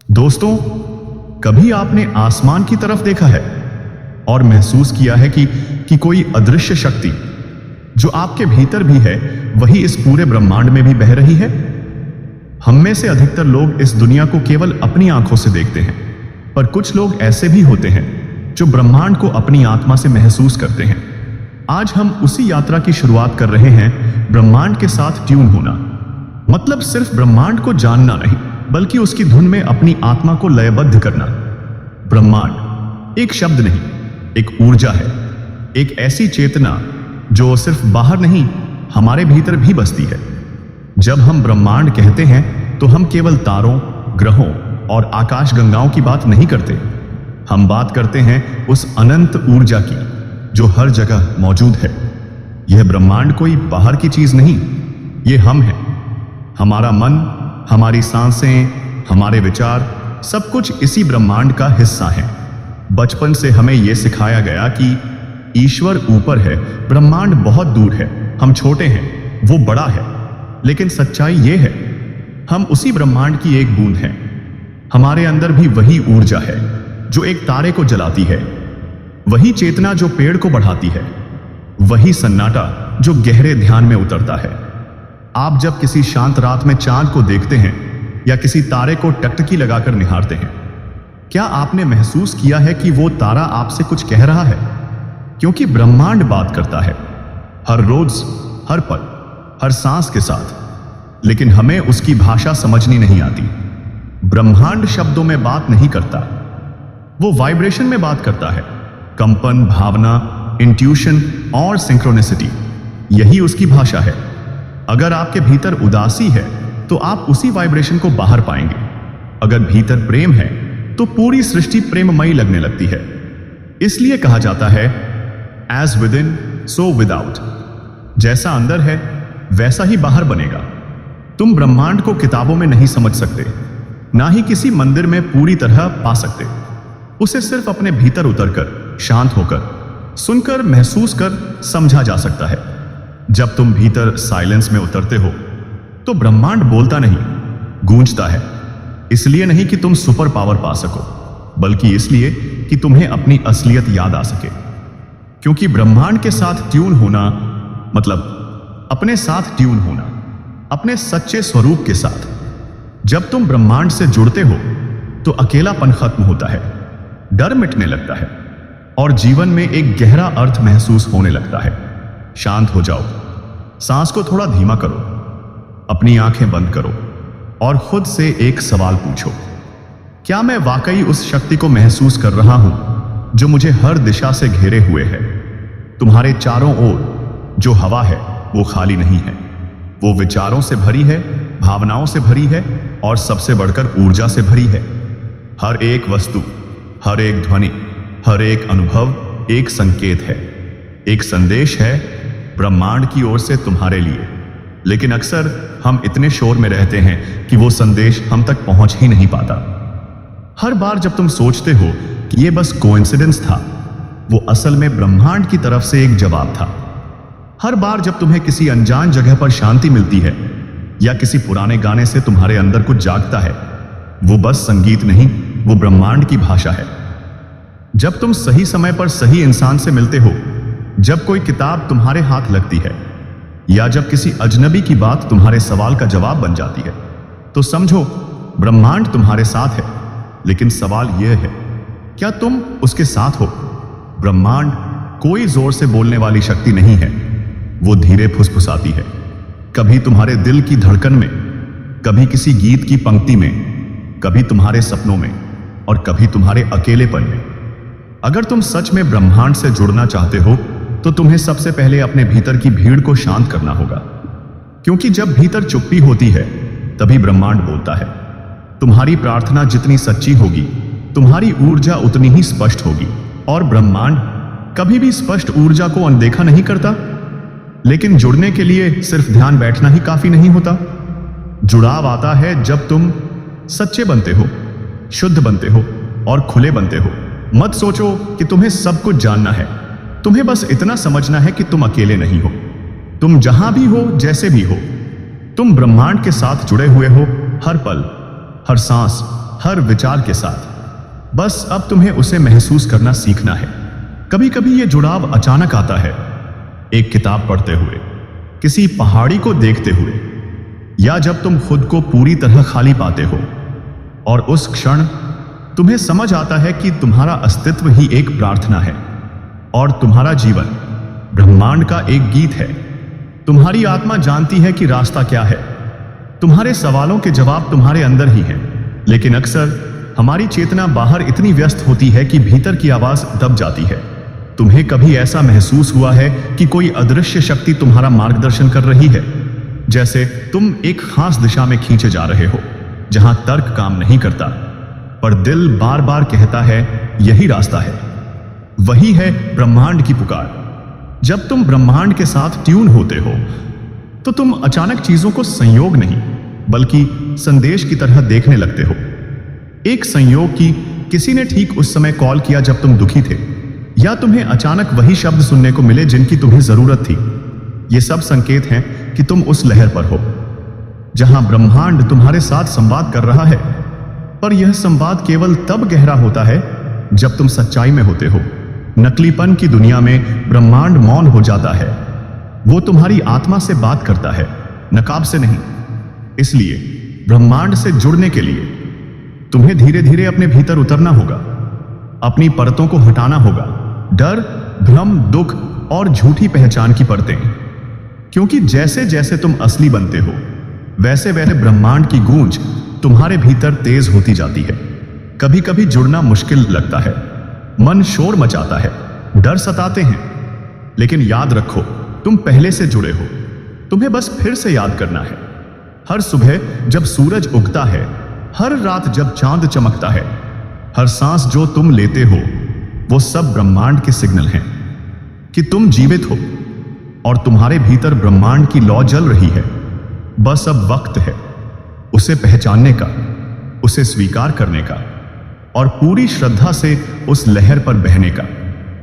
दोस्तों, कभी आपने आसमान की तरफ देखा है और महसूस किया है कि कोई अदृश्य शक्ति जो आपके भीतर भी है वही इस पूरे ब्रह्मांड में भी बह रही है? हम में से अधिकतर लोग इस दुनिया को केवल अपनी आंखों से देखते हैं, पर कुछ लोग ऐसे भी होते हैं जो ब्रह्मांड को अपनी आत्मा से महसूस करते हैं। आज हम उसी यात्रा की शुरुआत कर रहे हैं, ब्रह्मांड के साथ ट्यून होना। मतलब सिर्फ ब्रह्मांड को जानना नहीं, बल्कि उसकी धुन में अपनी आत्मा को लयबद्ध करना। ब्रह्मांड एक शब्द नहीं, एक ऊर्जा है, एक ऐसी चेतना जो सिर्फ बाहर नहीं, हमारे भीतर भी बसती है। जब हम ब्रह्मांड कहते हैं तो हम केवल तारों, ग्रहों और आकाशगंगाओं की बात नहीं करते। हम बात करते हैं उस अनंत ऊर्जा की जो हर जगह मौजूद है। यह ब्रह्मांड कोई बाहर की चीज नहीं, ये हम हैं। हमारा मन, हमारी सांसें, हमारे विचार, सब कुछ इसी ब्रह्मांड का हिस्सा है। बचपन से हमें यह सिखाया गया कि ईश्वर ऊपर है, ब्रह्मांड बहुत दूर है, हम छोटे हैं, वो बड़ा है। लेकिन सच्चाई यह है, हम उसी ब्रह्मांड की एक बूंद हैं। हमारे अंदर भी वही ऊर्जा है जो एक तारे को जलाती है, वही चेतना जो पेड़ को बढ़ाती है, वही सन्नाटा जो गहरे ध्यान में उतरता है। आप जब किसी शांत रात में चांद को देखते हैं या किसी तारे को टकटकी लगाकर निहारते हैं, क्या आपने महसूस किया है कि वो तारा आपसे कुछ कह रहा है? क्योंकि ब्रह्मांड बात करता है, हर रोज, हर पल, हर सांस के साथ। लेकिन हमें उसकी भाषा समझनी नहीं आती। ब्रह्मांड शब्दों में बात नहीं करता, वो वाइब्रेशन में बात करता है। कंपन, भावना, इंट्यूशन और सिंक्रोनिसिटी, यही उसकी भाषा है। अगर आपके भीतर उदासी है तो आप उसी वाइब्रेशन को बाहर पाएंगे। अगर भीतर प्रेम है तो पूरी सृष्टि प्रेममयी लगने लगती है। इसलिए कहा जाता है, as within so without. जैसा अंदर है वैसा ही बाहर बनेगा। तुम ब्रह्मांड को किताबों में नहीं समझ सकते, ना ही किसी मंदिर में पूरी तरह पा सकते। उसे सिर्फ अपने भीतर उतरकर, शांत होकर, सुनकर, महसूस कर समझा जा सकता है। जब तुम भीतर साइलेंस में उतरते हो तो ब्रह्मांड बोलता नहीं, गूंजता है। इसलिए नहीं कि तुम सुपर पावर पा सको, बल्कि इसलिए कि तुम्हें अपनी असलियत याद आ सके। क्योंकि ब्रह्मांड के साथ ट्यून होना मतलब अपने साथ ट्यून होना, अपने सच्चे स्वरूप के साथ। जब तुम ब्रह्मांड से जुड़ते हो तो अकेलापन खत्म होता है, डर मिटने लगता है और जीवन में एक गहरा अर्थ महसूस होने लगता है। शांत हो जाओ, सांस को थोड़ा धीमा करो, अपनी आंखें बंद करो और खुद से एक सवाल पूछो, क्या मैं वाकई उस शक्ति को महसूस कर रहा हूं जो मुझे हर दिशा से घेरे हुए है? तुम्हारे चारों ओर जो हवा है वो खाली नहीं है, वो विचारों से भरी है, भावनाओं से भरी है और सबसे बढ़कर ऊर्जा से भरी है। हर एक वस्तु, हर एक ध्वनि, हर एक अनुभव एक संकेत है, एक संदेश है ब्रह्मांड की ओर से तुम्हारे लिए। लेकिन अक्सर हम इतने शोर में रहते हैं कि वो संदेश हम तक पहुंच ही नहीं पाता। हर बार जब तुम सोचते हो कि ये बस कोइंसिडेंस था, वो असल में ब्रह्मांड की तरफ से एक जवाब था। हर बार जब तुम्हें किसी अनजान जगह पर शांति मिलती है या किसी पुराने गाने से तुम्हारे अंदर कुछ जागता है, वो बस संगीत नहीं, वो ब्रह्मांड की भाषा है। जब तुम सही समय पर सही इंसान से मिलते हो, जब कोई किताब तुम्हारे हाथ लगती है या जब किसी अजनबी की बात तुम्हारे सवाल का जवाब बन जाती है, तो समझो ब्रह्मांड तुम्हारे साथ है। लेकिन सवाल यह है, क्या तुम उसके साथ हो? ब्रह्मांड कोई जोर से बोलने वाली शक्ति नहीं है, वो धीरे फुसफुसाती है। कभी तुम्हारे दिल की धड़कन में, कभी किसी गीत की पंक्ति में, कभी तुम्हारे सपनों में और कभी तुम्हारे अकेलेपन में। अगर तुम सच में ब्रह्मांड से जुड़ना चाहते हो तो तुम्हें सबसे पहले अपने भीतर की भीड़ को शांत करना होगा। क्योंकि जब भीतर चुप्पी होती है तभी ब्रह्मांड बोलता है। तुम्हारी प्रार्थना जितनी सच्ची होगी, तुम्हारी ऊर्जा उतनी ही स्पष्ट होगी। और ब्रह्मांड कभी भी स्पष्ट ऊर्जा को अनदेखा नहीं करता। लेकिन जुड़ने के लिए सिर्फ ध्यान बैठना ही काफी नहीं होता। जुड़ाव आता है जब तुम सच्चे बनते हो, शुद्ध बनते हो और खुले बनते हो। मत सोचो कि तुम्हें सब कुछ जानना है, तुम्हें बस इतना समझना है कि तुम अकेले नहीं हो। तुम जहां भी हो, जैसे भी हो, तुम ब्रह्मांड के साथ जुड़े हुए हो। हर पल, हर सांस, हर विचार के साथ। बस अब तुम्हें उसे महसूस करना सीखना है। कभी कभी यह जुड़ाव अचानक आता है, एक किताब पढ़ते हुए, किसी पहाड़ी को देखते हुए, या जब तुम खुद को पूरी तरह खाली पाते हो और उस क्षण तुम्हें समझ आता है कि तुम्हारा अस्तित्व ही एक प्रार्थना है और तुम्हारा जीवन ब्रह्मांड का एक गीत है। तुम्हारी आत्मा जानती है कि रास्ता क्या है। तुम्हारे सवालों के जवाब तुम्हारे अंदर ही हैं, लेकिन अक्सर हमारी चेतना बाहर इतनी व्यस्त होती है कि भीतर की आवाज दब जाती है। तुम्हें कभी ऐसा महसूस हुआ है कि कोई अदृश्य शक्ति तुम्हारा मार्गदर्शन कर रही है, जैसे तुम एक खास दिशा में खींचे जा रहे हो जहां तर्क काम नहीं करता, पर दिल बार बार कहता है यही रास्ता है। वही है ब्रह्मांड की पुकार। जब तुम ब्रह्मांड के साथ ट्यून होते हो तो तुम अचानक चीजों को संयोग नहीं बल्कि संदेश की तरह देखने लगते हो। एक संयोग कि किसी ने ठीक उस समय कॉल किया जब तुम दुखी थे, या तुम्हें अचानक वही शब्द सुनने को मिले जिनकी तुम्हें जरूरत थी। ये सब संकेत हैं कि तुम उस लहर पर हो जहां ब्रह्मांड तुम्हारे साथ संवाद कर रहा है। पर यह संवाद केवल तब गहरा होता है जब तुम सच्चाई में होते हो। नकलीपन की दुनिया में ब्रह्मांड मौन हो जाता है। वो तुम्हारी आत्मा से बात करता है, नकाब से नहीं। इसलिए ब्रह्मांड से जुड़ने के लिए तुम्हें धीरे धीरे अपने भीतर उतरना होगा, अपनी परतों को हटाना होगा, डर, भ्रम, दुख और झूठी पहचान की परतें। क्योंकि जैसे जैसे तुम असली बनते हो वैसे वैसे ब्रह्मांड की गूंज तुम्हारे भीतर तेज होती जाती है। कभी कभी जुड़ना मुश्किल लगता है, मन शोर मचाता है, डर सताते हैं, लेकिन याद रखो तुम पहले से जुड़े हो। तुम्हें बस फिर से याद करना है। हर सुबह जब सूरज उगता है, हर रात जब चांद चमकता है, हर सांस जो तुम लेते हो, वो सब ब्रह्मांड के सिग्नल हैं कि तुम जीवित हो और तुम्हारे भीतर ब्रह्मांड की लौ जल रही है। बस अब वक्त है उसे पहचानने का, उसे स्वीकार करने का और पूरी श्रद्धा से उस लहर पर बहने का।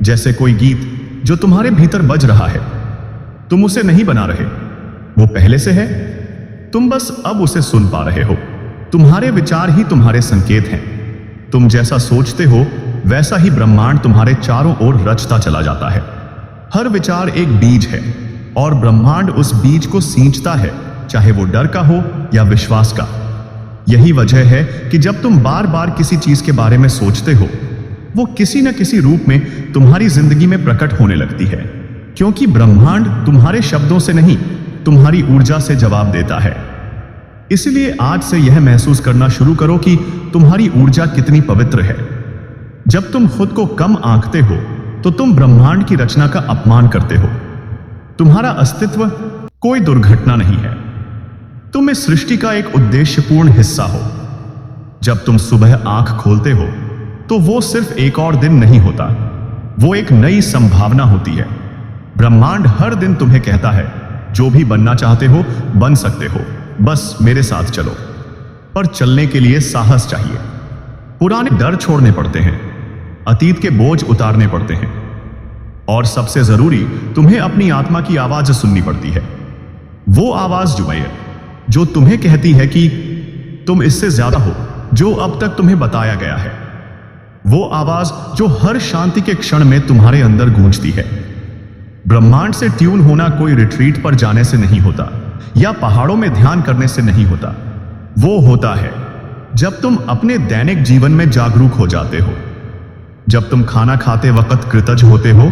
जैसे कोई गीत जो तुम्हारे भीतर बज रहा है, तुम उसे नहीं बना रहे, वो पहले से है, तुम बस अब उसे सुन पा रहे हो। तुम्हारे विचार ही तुम्हारे संकेत हैं। तुम जैसा सोचते हो वैसा ही ब्रह्मांड तुम्हारे चारों ओर रचता चला जाता है। हर विचार एक बीज है और ब्रह्मांड उस बीज को सींचता है, चाहे वो डर का हो या विश्वास का। यही वजह है कि जब तुम बार बार किसी चीज के बारे में सोचते हो, वो किसी न किसी रूप में तुम्हारी जिंदगी में प्रकट होने लगती है। क्योंकि ब्रह्मांड तुम्हारे शब्दों से नहीं, तुम्हारी ऊर्जा से जवाब देता है। इसलिए आज से यह महसूस करना शुरू करो कि तुम्हारी ऊर्जा कितनी पवित्र है। जब तुम खुद को कम आंकते हो तो तुम ब्रह्मांड की रचना का अपमान करते हो। तुम्हारा अस्तित्व कोई दुर्घटना नहीं है, तुम इस सृष्टि का एक उद्देश्यपूर्ण हिस्सा हो। जब तुम सुबह आंख खोलते हो तो वो सिर्फ एक और दिन नहीं होता, वो एक नई संभावना होती है। ब्रह्मांड हर दिन तुम्हें कहता है, जो भी बनना चाहते हो बन सकते हो, बस मेरे साथ चलो। पर चलने के लिए साहस चाहिए। पुराने डर छोड़ने पड़ते हैं, अतीत के बोझ उतारने पड़ते हैं, और सबसे जरूरी तुम्हें अपनी आत्मा की आवाज सुननी पड़ती है। वो आवाज जो तुम्हें कहती है कि तुम इससे ज्यादा हो जो अब तक तुम्हें बताया गया है। वो आवाज जो हर शांति के क्षण में तुम्हारे अंदर गूंजती है। ब्रह्मांड से ट्यून होना कोई रिट्रीट पर जाने से नहीं होता या पहाड़ों में ध्यान करने से नहीं होता। वो होता है जब तुम अपने दैनिक जीवन में जागरूक हो जाते हो, जब तुम खाना खाते वक्त कृतज्ञ होते हो,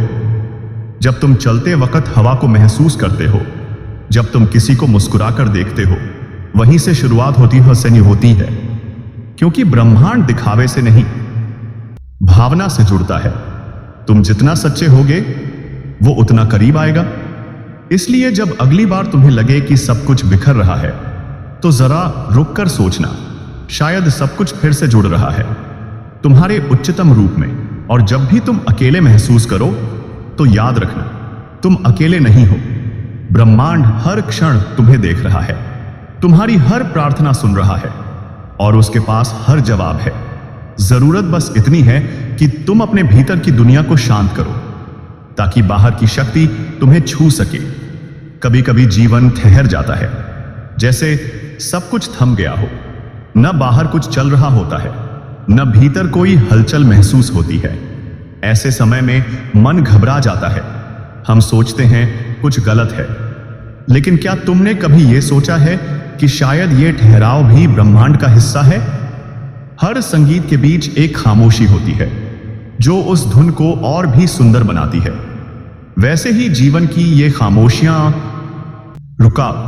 जब तुम चलते वक्त हवा को महसूस करते हो, जब तुम किसी को मुस्कुराकर देखते हो। वहीं से शुरुआत होती है। क्योंकि ब्रह्मांड दिखावे से नहीं, भावना से जुड़ता है। तुम जितना सच्चे होगे वो उतना करीब आएगा। इसलिए जब अगली बार तुम्हें लगे कि सब कुछ बिखर रहा है तो जरा रुककर सोचना, शायद सब कुछ फिर से जुड़ रहा है तुम्हारे उच्चतम रूप में। और जब भी तुम अकेले महसूस करो तो याद रखना, तुम अकेले नहीं हो। ब्रह्मांड हर क्षण तुम्हें देख रहा है, तुम्हारी हर प्रार्थना सुन रहा है और उसके पास हर जवाब है। जरूरत बस इतनी है कि तुम अपने भीतर की दुनिया को शांत करो ताकि बाहर की शक्ति तुम्हें छू सके। कभी कभी जीवन ठहर जाता है, जैसे सब कुछ थम गया हो, न बाहर कुछ चल रहा होता है, न भीतर कोई हलचल महसूस होती है। ऐसे समय में मन घबरा जाता है। हम सोचते हैं कुछ गलत है। लेकिन क्या तुमने कभी यह सोचा है कि शायद यह ठहराव भी ब्रह्मांड का हिस्सा है? हर संगीत के बीच एक खामोशी होती है जो उस धुन को और भी सुंदर बनाती है। वैसे ही जीवन की ये खामोशियां रुकाव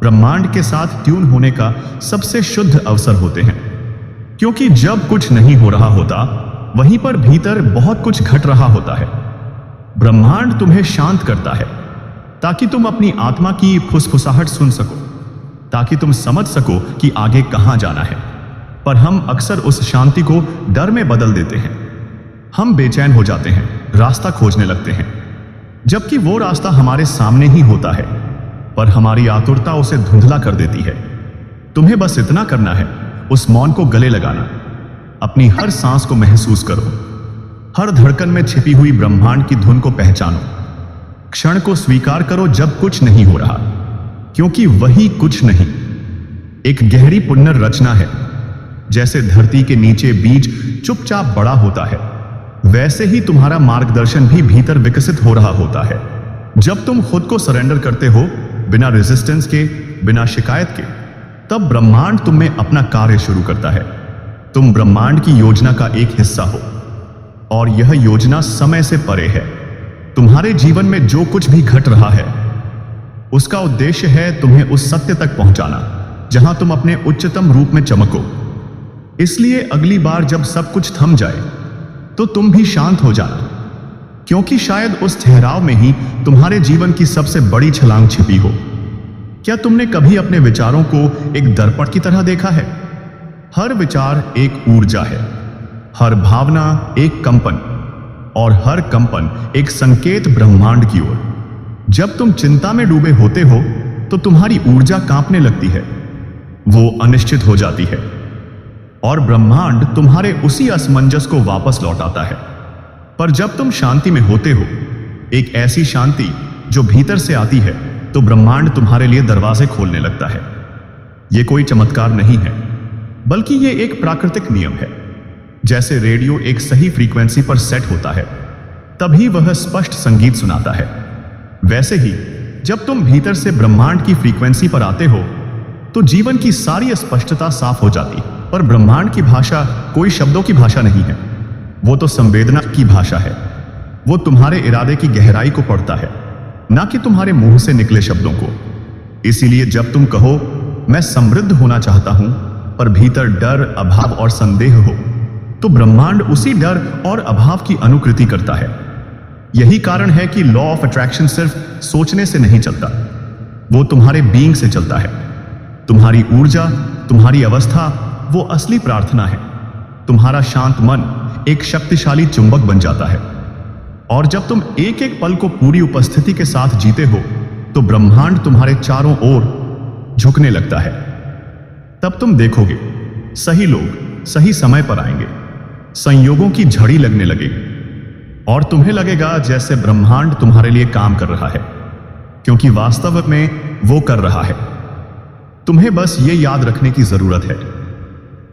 ब्रह्मांड के साथ ट्यून होने का सबसे शुद्ध अवसर होते हैं। क्योंकि जब कुछ नहीं हो रहा होता, वहीं पर भीतर बहुत कुछ घट रहा होता है। ब्रह्मांड तुम्हें शांत करता है ताकि तुम अपनी आत्मा की फुसफुसाहट सुन सको, ताकि तुम समझ सको कि आगे कहां जाना है। पर हम अक्सर उस शांति को डर में बदल देते हैं। हम बेचैन हो जाते हैं, रास्ता खोजने लगते हैं, जबकि वो रास्ता हमारे सामने ही होता है, पर हमारी आतुरता उसे धुंधला कर देती है। तुम्हें बस इतना करना है, उस मौन को गले लगाना। अपनी हर सांस को महसूस करो, हर धड़कन में छिपी हुई ब्रह्मांड की धुन को पहचानो। क्षण को स्वीकार करो जब कुछ नहीं हो रहा, क्योंकि वही कुछ नहीं एक गहरी पुनर्रचना है। जैसे धरती के नीचे बीज चुपचाप बड़ा होता है, वैसे ही तुम्हारा मार्गदर्शन भी भीतर विकसित हो रहा होता है। जब तुम खुद को सरेंडर करते हो, बिना रेजिस्टेंस के, बिना शिकायत के, तब ब्रह्मांड तुम में अपना कार्य शुरू करता है। तुम ब्रह्मांड की योजना का एक हिस्सा हो, और यह योजना समय से परे है। तुम्हारे जीवन में जो कुछ भी घट रहा है, उसका उद्देश्य है तुम्हें उस सत्य तक पहुंचाना जहां तुम अपने उच्चतम रूप में चमको। इसलिए अगली बार जब सब कुछ थम जाए, तो तुम भी शांत हो जाना, क्योंकि शायद उस ठहराव में ही तुम्हारे जीवन की सबसे बड़ी छलांग छिपी हो। क्या तुमने कभी अपने विचारों को एक दर्पण की तरह देखा है? हर विचार एक ऊर्जा है, हर भावना एक कंपन, और हर कंपन एक संकेत ब्रह्मांड की ओर। जब तुम चिंता में डूबे होते हो, तो तुम्हारी ऊर्जा कांपने लगती है, वो अनिश्चित हो जाती है, और ब्रह्मांड तुम्हारे उसी असमंजस को वापस लौटाता है। पर जब तुम शांति में होते हो, एक ऐसी शांति जो भीतर से आती है, तो ब्रह्मांड तुम्हारे लिए दरवाजे खोलने लगता है। यह कोई चमत्कार नहीं है, बल्कि यह एक प्राकृतिक नियम है। जैसे रेडियो एक सही फ्रीक्वेंसी पर सेट होता है, तभी वह स्पष्ट संगीत सुनाता है। वैसे ही जब तुम भीतर से ब्रह्मांड की फ्रीक्वेंसी पर आते हो, तो जीवन की सारी अस्पष्टता साफ हो जाती है। पर ब्रह्मांड की भाषा कोई शब्दों की भाषा नहीं है, वो तो संवेदना की भाषा है। वो तुम्हारे इरादे की गहराई को पढ़ता है, ना कि तुम्हारे मुंह से निकले शब्दों को। इसीलिए जब तुम कहो मैं समृद्ध होना चाहता हूं, पर भीतर डर, अभाव और संदेह हो, तो ब्रह्मांड उसी डर और अभाव की अनुकृति करता है। यही कारण है कि लॉ ऑफ अट्रैक्शन सिर्फ सोचने से नहीं चलता, वो तुम्हारे बीइंग से चलता है। तुम्हारी ऊर्जा, तुम्हारी अवस्था वो असली प्रार्थना है। तुम्हारा शांत मन एक शक्तिशाली चुंबक बन जाता है, और जब तुम एक एक पल को पूरी उपस्थिति के साथ जीते हो, तो ब्रह्मांड तुम्हारे चारों ओर झुकने लगता है। तब तुम देखोगे सही लोग सही समय पर आएंगे, संयोगों की झड़ी लगने लगेगी, और तुम्हें लगेगा जैसे ब्रह्मांड तुम्हारे लिए काम कर रहा है, क्योंकि वास्तव में वो कर रहा है। तुम्हें बस ये याद रखने की जरूरत है,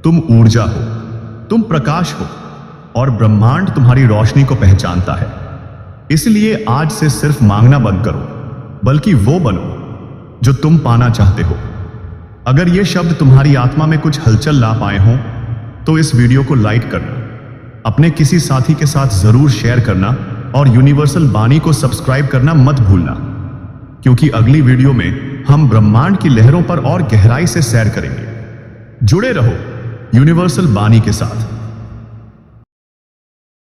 तुम ऊर्जा हो, तुम प्रकाश हो, और ब्रह्मांड तुम्हारी रोशनी को पहचानता है। इसलिए आज से सिर्फ मांगना बंद करो, बल्कि वो बनो जो तुम पाना चाहते हो। अगर ये शब्द तुम्हारी आत्मा में कुछ हलचल ला पाए हों, तो इस वीडियो को लाइक करना, अपने किसी साथी के साथ जरूर शेयर करना, और यूनिवर्सल बानी को सब्सक्राइब करना मत भूलना, क्योंकि अगली वीडियो में हम ब्रह्मांड की लहरों पर और गहराई से सैर करेंगे। जुड़े रहो यूनिवर्सल बानी के साथ।